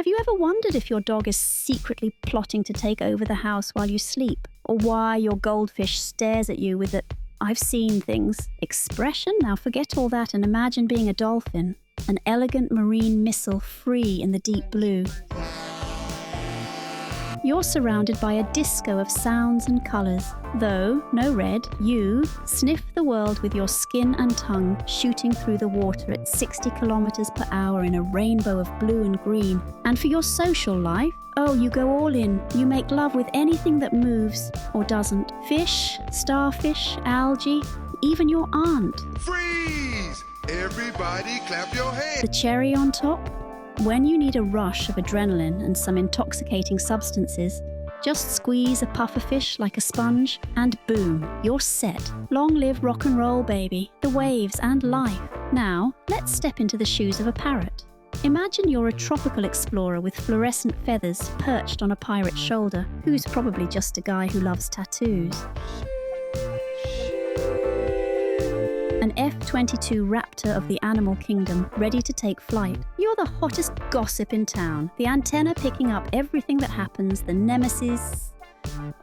Have you ever wondered if your dog is secretly plotting to take over the house while you sleep? Or why your goldfish stares at you with that "I've seen things" expression? Now forget all that and imagine being a dolphin, an elegant marine missile free in the deep blue. You're surrounded by a disco of sounds and colours. Though no red, you sniff the world with your skin and tongue shooting through the water at 60 kilometers per hour in a rainbow of blue and green. And for your social life, you go all in. You make love with anything that moves or doesn't. Fish, starfish, algae, even your aunt. Freeze! Everybody clap your hands. The cherry on top? When you need a rush of adrenaline and some intoxicating substances, just squeeze a pufferfish like a sponge and boom, you're set. Long live rock and roll, baby, the waves and life. Now, let's step into the shoes of a parrot. Imagine you're a tropical explorer with fluorescent feathers perched on a pirate's shoulder, who's probably just a guy who loves tattoos. An F-22 raptor of the animal kingdom, ready to take flight. You're the hottest gossip in town, the antenna picking up everything that happens, the nemesis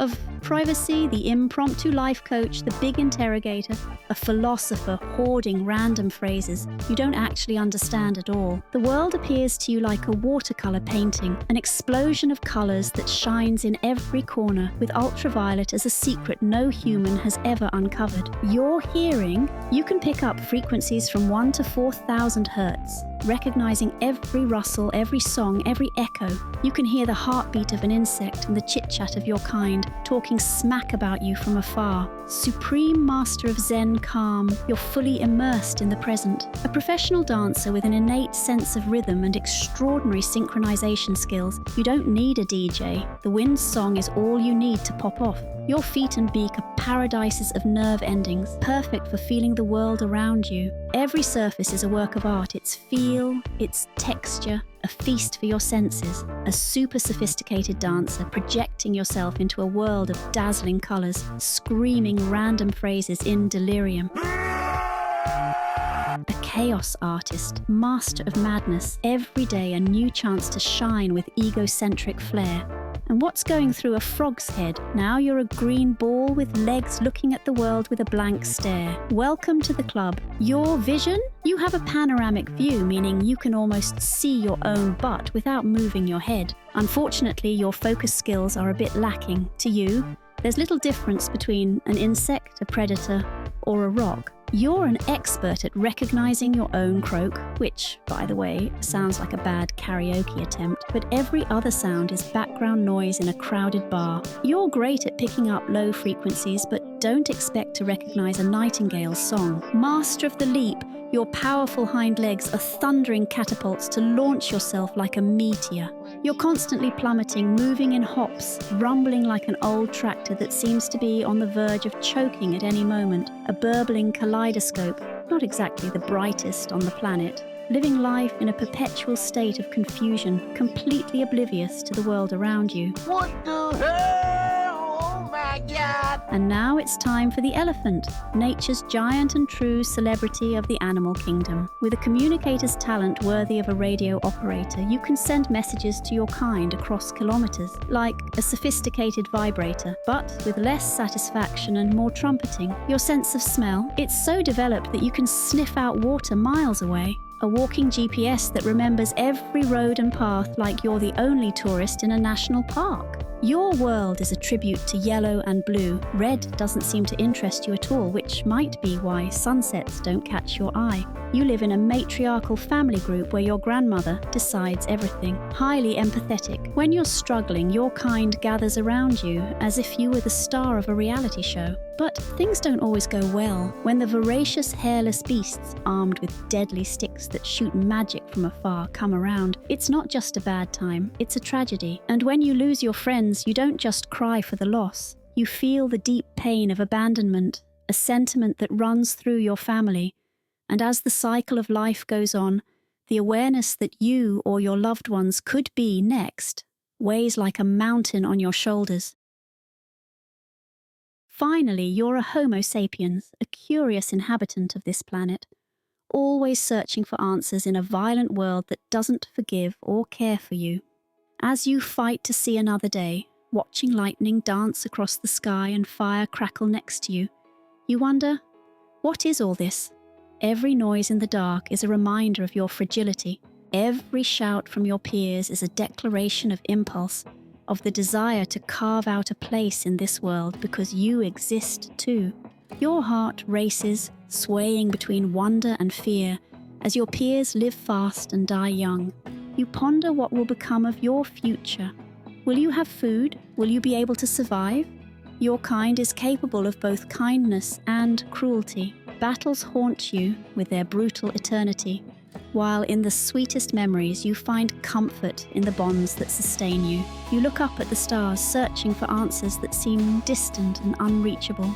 of privacy, the impromptu life coach, the big interrogator, a philosopher hoarding random phrases you don't actually understand at all. The world appears to you like a watercolor painting, an explosion of colors that shines in every corner, with ultraviolet as a secret no human has ever uncovered. Your hearing, you can pick up frequencies from 1 to 4,000 hertz, recognizing every rustle, every song, every echo. You can hear the heartbeat of an insect and the chit-chat of your kind, talking smack about you from afar. Supreme master of Zen calm, you're fully immersed in the present. A professional dancer with an innate sense of rhythm and extraordinary synchronization skills, you don't need a DJ. The wind's song is all you need to pop off. Your feet and beak are paradises of nerve endings, perfect for feeling the world around you. Every surface is a work of art, its feel, its texture, a feast for your senses. A super sophisticated dancer projecting yourself into a world of dazzling colours, screaming random phrases in delirium. A chaos artist, master of madness, every day a new chance to shine with egocentric flair. And what's going through a frog's head? Now you're a green ball with legs looking at the world with a blank stare. Welcome to the club. Your vision? You have a panoramic view, meaning you can almost see your own butt without moving your head. Unfortunately, your focus skills are a bit lacking. To you, there's little difference between an insect, a predator, or a rock. You're an expert at recognizing your own croak, which, by the way, sounds like a bad karaoke attempt, but every other sound is background noise in a crowded bar. You're great at picking up low frequencies, but don't expect to recognize a nightingale's song. Master of the leap, your powerful hind legs are thundering catapults to launch yourself like a meteor. You're constantly plummeting, moving in hops, rumbling like an old tractor that seems to be on the verge of choking at any moment, a burbling kaleidoscope, not exactly the brightest on the planet, living life in a perpetual state of confusion, completely oblivious to the world around you. What the hell? Oh my God! And now it's time for the elephant, nature's giant and true celebrity of the animal kingdom. With a communicator's talent worthy of a radio operator, you can send messages to your kind across kilometers, like a sophisticated vibrator, but with less satisfaction and more trumpeting. Your sense of smell, it's so developed that you can sniff out water miles away. A walking GPS that remembers every road and path like you're the only tourist in a national park. Your world is a tribute to yellow and blue. Red doesn't seem to interest you at all, which might be why sunsets don't catch your eye. You live in a matriarchal family group where your grandmother decides everything. Highly empathetic. When you're struggling, your kind gathers around you as if you were the star of a reality show. But things don't always go well when the voracious hairless beasts, armed with deadly sticks that shoot magic from afar, come around. It's not just a bad time, it's a tragedy. And when you lose your friends, you don't just cry for the loss. You feel the deep pain of abandonment, a sentiment that runs through your family. And as the cycle of life goes on, the awareness that you or your loved ones could be next weighs like a mountain on your shoulders. Finally, you're a Homo sapiens, a curious inhabitant of this planet, always searching for answers in a violent world that doesn't forgive or care for you. As you fight to see another day, watching lightning dance across the sky and fire crackle next to you, you wonder, what is all this? Every noise in the dark is a reminder of your fragility. Every shout from your peers is a declaration of impulse, of the desire to carve out a place in this world because you exist too. Your heart races, swaying between wonder and fear, as your peers live fast and die young. You ponder what will become of your future. Will you have food? Will you be able to survive? Your kind is capable of both kindness and cruelty. Battles haunt you with their brutal eternity, while in the sweetest memories you find comfort in the bonds that sustain you. You look up at the stars, searching for answers that seem distant and unreachable.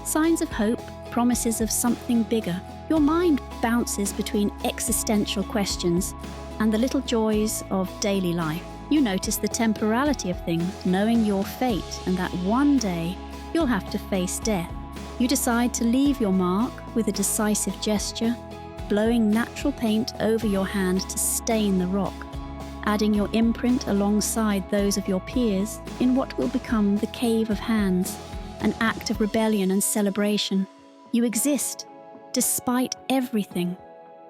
Signs of hope, promises of something bigger. Your mind bounces between existential questions and the little joys of daily life. You notice the temporality of things, knowing your fate and that one day you'll have to face death. You decide to leave your mark with a decisive gesture, blowing natural paint over your hand to stain the rock, adding your imprint alongside those of your peers in what will become the Cave of Hands, an act of rebellion and celebration. You exist, despite everything.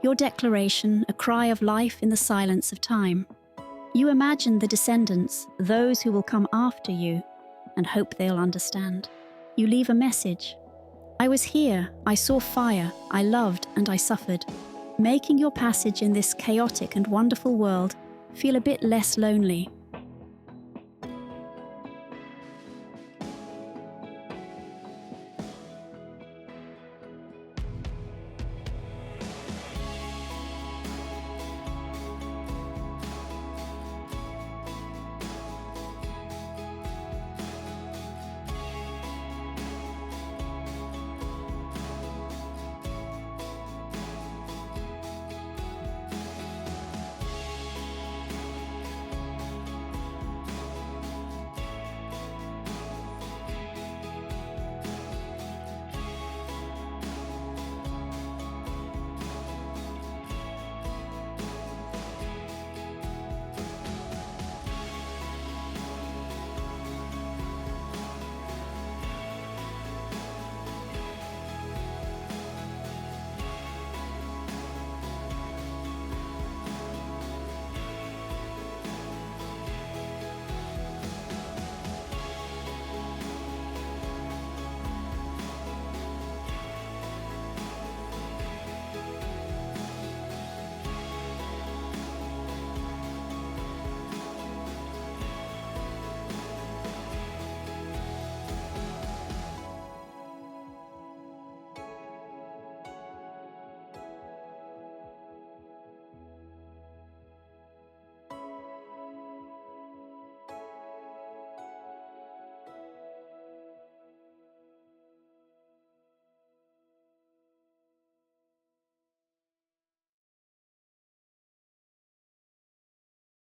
Your declaration, a cry of life in the silence of time. You imagine the descendants, those who will come after you, and hope they'll understand. You leave a message. I was here, I saw fire, I loved and I suffered, making your passage in this chaotic and wonderful world feel a bit less lonely.